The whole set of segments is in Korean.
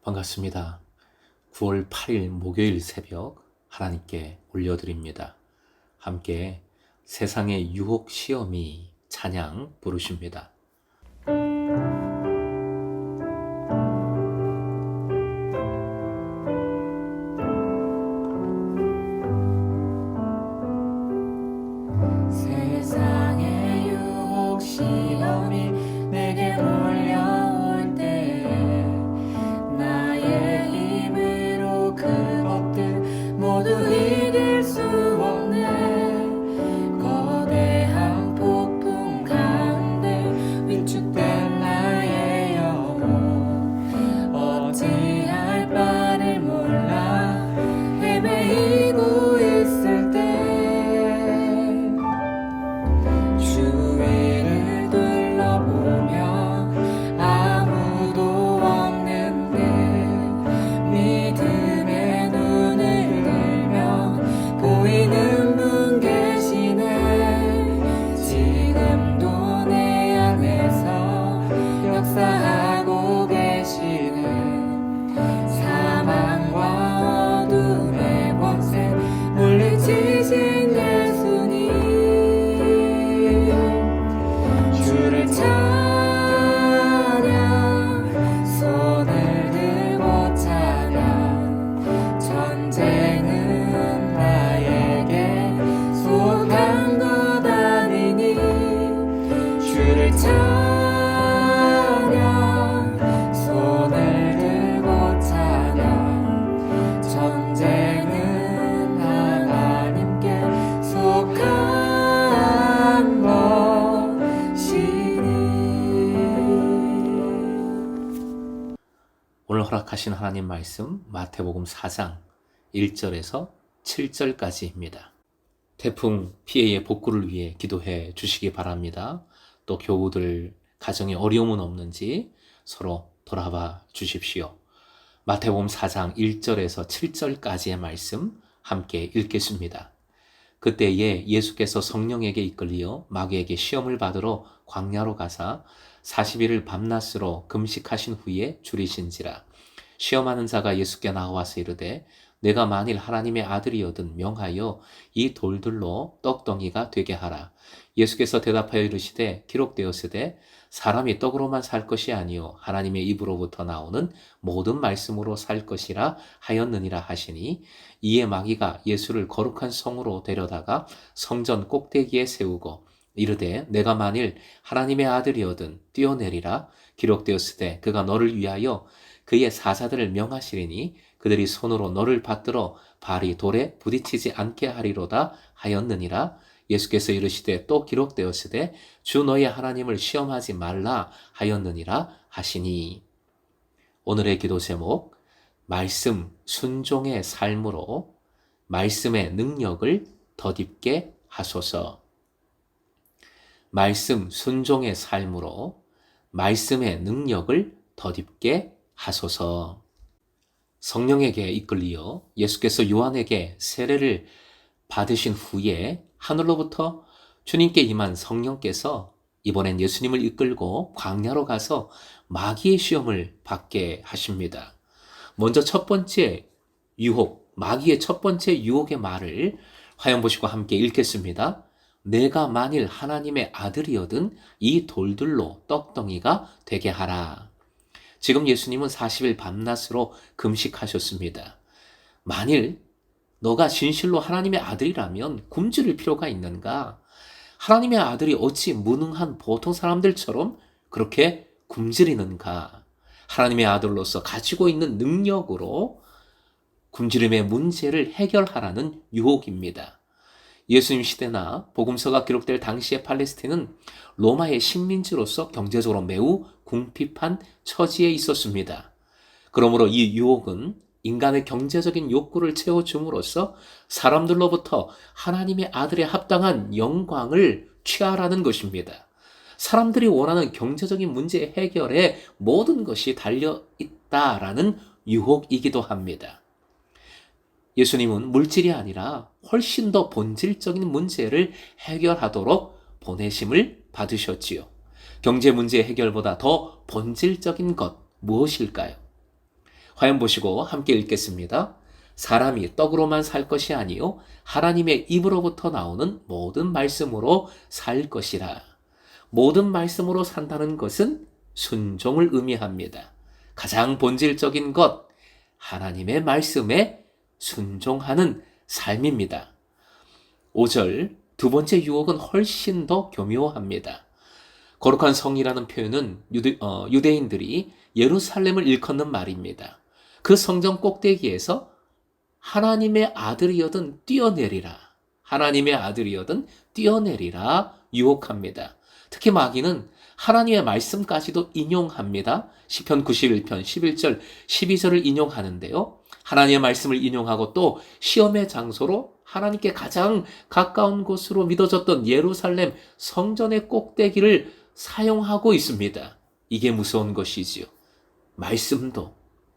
반갑습니다. 9월 8일 목요일 새벽 하나님께 올려드립니다. 함께 세상의 유혹 시험이 찬양 부르십니다. 세상의 유혹 시험이 내게 몰려올 때에 나의 힘으로 그것들 모두 이길 수 없네. 거대한 폭풍 가운데 위축된 나의 영혼 어찌할 바를 몰라 헤매이고 있을 때 주위를 둘러보며 아무도 없는 듯 믿음의 눈을 들면 보이는 분 계시네. 지금도 내 안에서 역사하고 계시네. 사망과 어둠의 권세 물리치신 예수님, 주를 찬양, 손을 들고 찬양. 전쟁은 나에게 속한 것 아니니 주를 찬양, 손을 들고 찬양. 전쟁은 하나님께 속한 것이니. 오늘 허락하신 하나님 말씀 마태복음 4장 1절에서 7절까지입니다. 태풍 피해의 복구를 위해 기도해 주시기 바랍니다. 또 교우들 가정에 어려움은 없는지 서로 돌아봐 주십시오. 마태복음 4장 1절에서 7절까지의 말씀 함께 읽겠습니다. 그때에 예수께서 성령에게 이끌리어 마귀에게 시험을 받으러 광야로 가사 40일을 밤낮으로 금식하신 후에 줄이신지라. 시험하는 자가 예수께 나와서 이르되 내가 만일 하나님의 아들이거든 명하여 이 돌들로 떡덩이가 되게 하라. 예수께서 대답하여 이르시되 기록되었으되 사람이 떡으로만 살 것이 아니요 하나님의 입으로부터 나오는 모든 말씀으로 살 것이라 하였느니라 하시니, 이에 마귀가 예수를 거룩한 성으로 데려다가 성전 꼭대기에 세우고 이르되 내가 만일 하나님의 아들이거든 뛰어내리라. 기록되었으되 그가 너를 위하여 그의 사자들을 명하시리니 그들이 손으로 너를 받들어 발이 돌에 부딪히지 않게 하리로다 하였느니라. 예수께서 이르시되 또 기록되었으되 주 너의 하나님을 시험하지 말라 하였느니라 하시니. 오늘의 기도 제목, 말씀 순종의 삶으로 말씀의 능력을 덧입게 하소서. 말씀 순종의 삶으로 말씀의 능력을 덧입게 하소서. 성령에게 이끌리어 예수께서 요한에게 세례를 받으신 후에 하늘로부터 주님께 임한 성령께서 이번엔 예수님을 이끌고 광야로 가서 마귀의 시험을 받게 하십니다. 먼저 첫 번째 유혹, 마귀의 첫 번째 유혹의 말을 화면 보시고 함께 읽겠습니다. 내가 만일 하나님의 아들이거든 이 돌들로 떡덩이가 되게 하라. 지금 예수님은 40일 밤낮으로 금식하셨습니다. 만일 너가 진실로 하나님의 아들이라면 굶주릴 필요가 있는가? 하나님의 아들이 어찌 무능한 보통 사람들처럼 그렇게 굶주리는가? 하나님의 아들로서 가지고 있는 능력으로 굶주림의 문제를 해결하라는 유혹입니다. 예수님 시대나 복음서가 기록될 당시의 팔레스틴은 로마의 식민지로서 경제적으로 매우 궁핍한 처지에 있었습니다. 그러므로 이 유혹은 인간의 경제적인 욕구를 채워줌으로써 사람들로부터 하나님의 아들에 합당한 영광을 취하라는 것입니다. 사람들이 원하는 경제적인 문제 해결에 모든 것이 달려있다라는 유혹이기도 합니다. 예수님은 물질이 아니라 훨씬 더 본질적인 문제를 해결하도록 보내심을 받으셨지요. 경제 문제 해결보다 더 본질적인 것 무엇일까요? 화면 보시고 함께 읽겠습니다. 사람이 떡으로만 살 것이 아니요 하나님의 입으로부터 나오는 모든 말씀으로 살 것이라. 모든 말씀으로 산다는 것은 순종을 의미합니다. 가장 본질적인 것, 하나님의 말씀에 순종하는 삶입니다. 5절, 두 번째 유혹은 훨씬 더 교묘합니다. 거룩한 성이라는 표현은 유대인들이 예루살렘을 일컫는 말입니다. 그 성전 꼭대기에서 하나님의 아들이여든 뛰어내리라. 하나님의 아들이여든 뛰어내리라 유혹합니다. 특히 마귀는 하나님의 말씀까지도 인용합니다. 시편 91편 11절 12절을 인용하는데요. 하나님의 말씀을 인용하고 또 시험의 장소로 하나님께 가장 가까운 곳으로 믿어졌던 예루살렘 성전의 꼭대기를 사용하고 있습니다. 이게 무서운 것이지요. 말씀도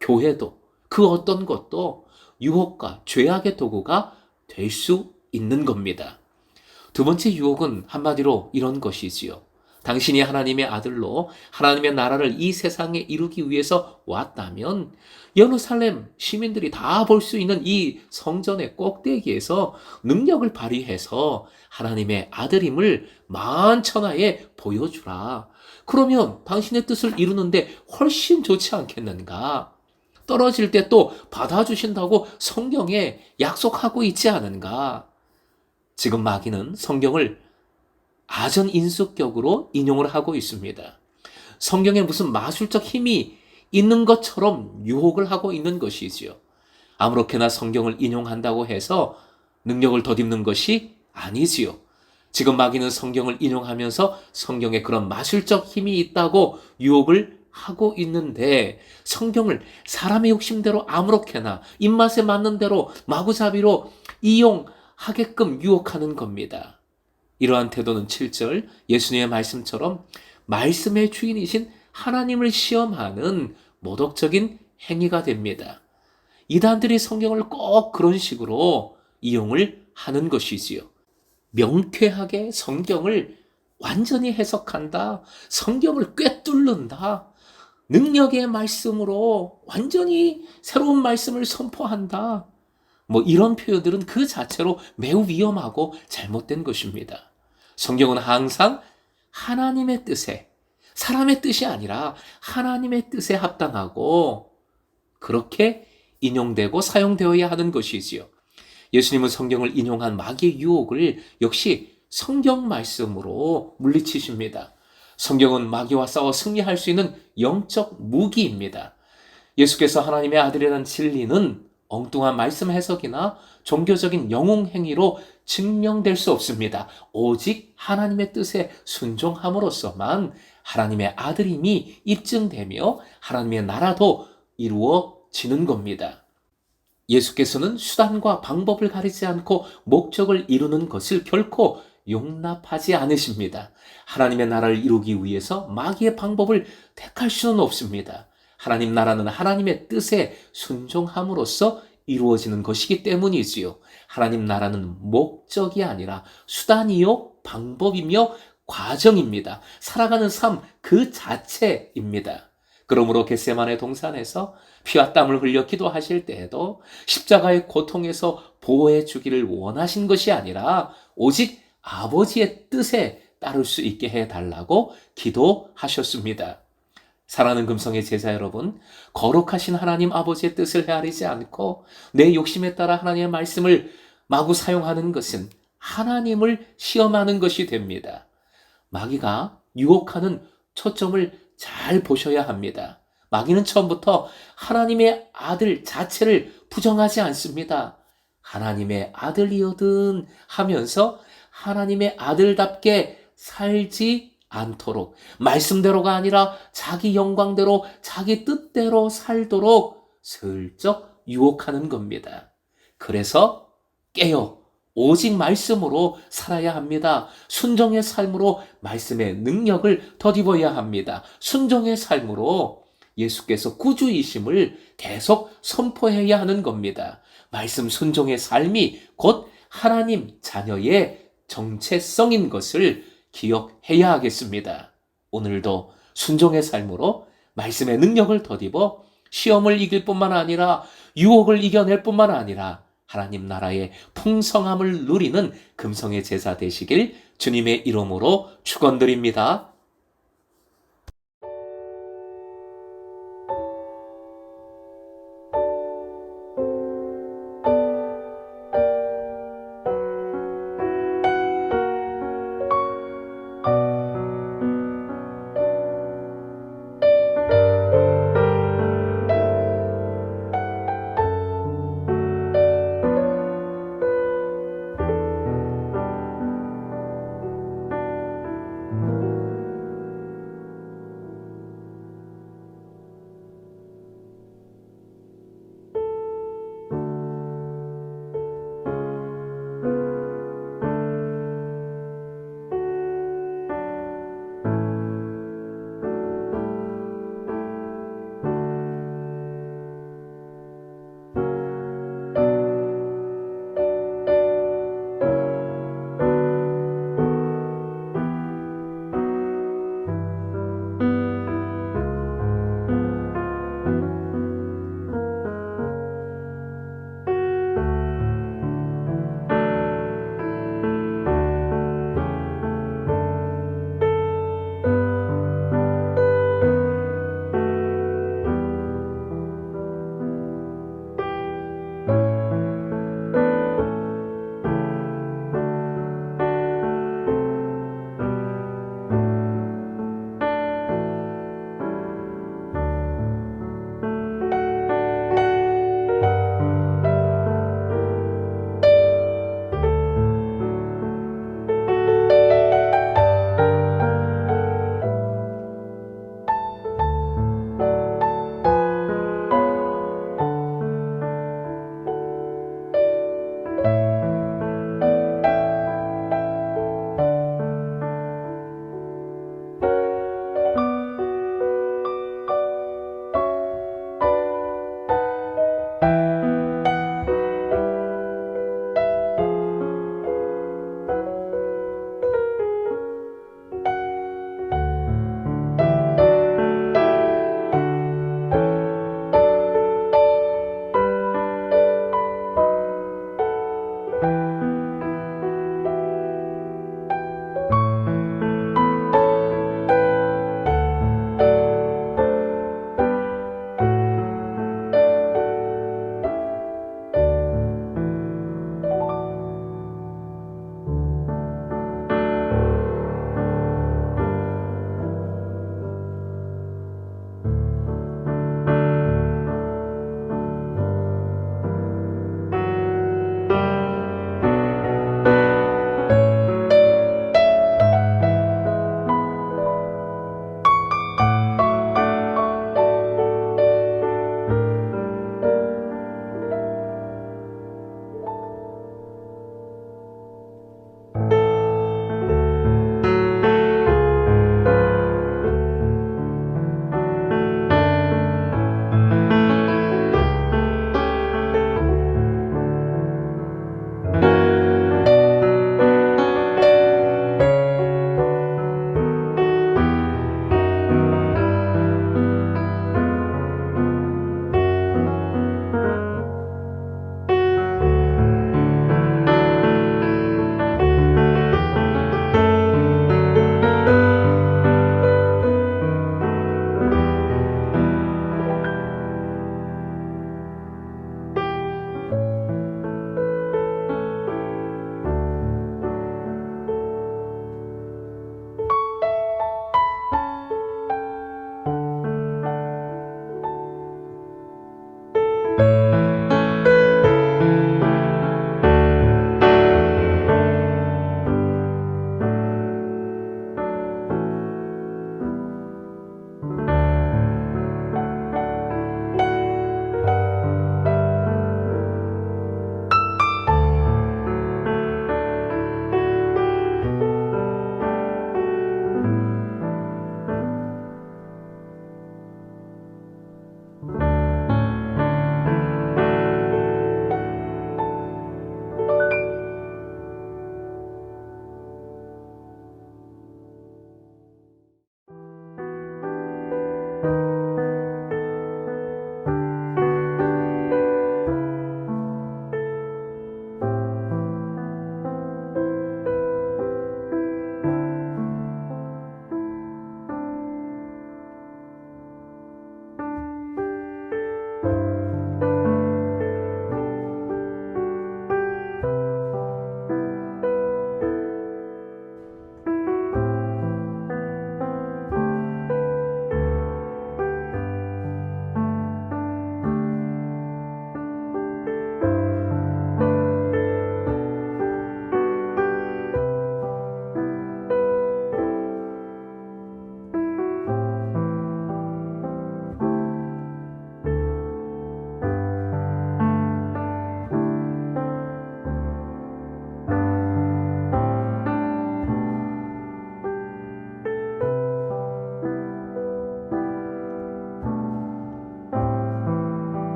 교회도 그 어떤 것도 유혹과 죄악의 도구가 될 수 있는 겁니다. 두 번째 유혹은 한마디로 이런 것이지요. 당신이 하나님의 아들로 하나님의 나라를 이 세상에 이루기 위해서 왔다면 예루살렘 시민들이 다 볼 수 있는 이 성전의 꼭대기에서 능력을 발휘해서 하나님의 아들임을 만천하에 보여주라. 그러면 당신의 뜻을 이루는데 훨씬 좋지 않겠는가? 떨어질 때 또 받아주신다고 성경에 약속하고 있지 않은가? 지금 마귀는 성경을 아전인수격으로 인용을 하고 있습니다. 성경에 무슨 마술적 힘이 있는 것처럼 유혹을 하고 있는 것이지요. 아무렇게나 성경을 인용한다고 해서 능력을 덧입는 것이 아니지요. 지금 마귀는 성경을 인용하면서 성경에 그런 마술적 힘이 있다고 유혹을 하고 있는데 성경을 사람의 욕심대로 아무렇게나 입맛에 맞는 대로 마구잡이로 이용하게끔 유혹하는 겁니다. 이러한 태도는 7절 예수님의 말씀처럼 말씀의 주인이신 하나님을 시험하는 모독적인 행위가 됩니다. 이단들이 성경을 꼭 그런 식으로 이용을 하는 것이지요. 명쾌하게 성경을 완전히 해석한다. 성경을 꿰뚫는다. 능력의 말씀으로 완전히 새로운 말씀을 선포한다. 이런 표현들은 그 자체로 매우 위험하고 잘못된 것입니다. 성경은 항상 하나님의 뜻에, 사람의 뜻이 아니라 하나님의 뜻에 합당하고 그렇게 인용되고 사용되어야 하는 것이지요. 예수님은 성경을 인용한 마귀의 유혹을 역시 성경 말씀으로 물리치십니다. 성경은 마귀와 싸워 승리할 수 있는 영적 무기입니다. 예수께서 하나님의 아들이라는 진리는 엉뚱한 말씀 해석이나 종교적인 영웅 행위로 증명될 수 없습니다. 오직 하나님의 뜻에 순종함으로써만 하나님의 아들임이 입증되며 하나님의 나라도 이루어지는 겁니다. 예수께서는 수단과 방법을 가리지 않고 목적을 이루는 것을 결코 용납하지 않으십니다. 하나님의 나라를 이루기 위해서 마귀의 방법을 택할 수는 없습니다. 하나님 나라는 하나님의 뜻에 순종함으로써 이루어지는 것이기 때문이지요. 하나님 나라는 목적이 아니라 수단이요, 방법이며 과정입니다. 살아가는 삶 그 자체입니다. 그러므로 겟세마네 동산에서 피와 땀을 흘려 기도하실 때에도 십자가의 고통에서 보호해 주기를 원하신 것이 아니라 오직 아버지의 뜻에 따를 수 있게 해달라고 기도하셨습니다. 사랑하는 금성의 제자 여러분, 거룩하신 하나님 아버지의 뜻을 헤아리지 않고 내 욕심에 따라 하나님의 말씀을 마구 사용하는 것은 하나님을 시험하는 것이 됩니다. 마귀가 유혹하는 초점을 잘 보셔야 합니다. 마귀는 처음부터 하나님의 아들 자체를 부정하지 않습니다. 하나님의 아들이거든 하면서 하나님의 아들답게 살지 않도록 말씀대로가 아니라 자기 영광대로 자기 뜻대로 살도록 슬쩍 유혹하는 겁니다. 그래서 깨어 오직 말씀으로 살아야 합니다. 순종의 삶으로 말씀의 능력을 덧입어야 합니다. 순종의 삶으로 예수께서 구주이심을 계속 선포해야 하는 겁니다. 말씀 순종의 삶이 곧 하나님 자녀의 정체성인 것을 기억해야 하겠습니다. 오늘도 순종의 삶으로 말씀의 능력을 덧입어 시험을 이길 뿐만 아니라 유혹을 이겨낼 뿐만 아니라 하나님 나라의 풍성함을 누리는 금성의 제사 되시길 주님의 이름으로 축원드립니다.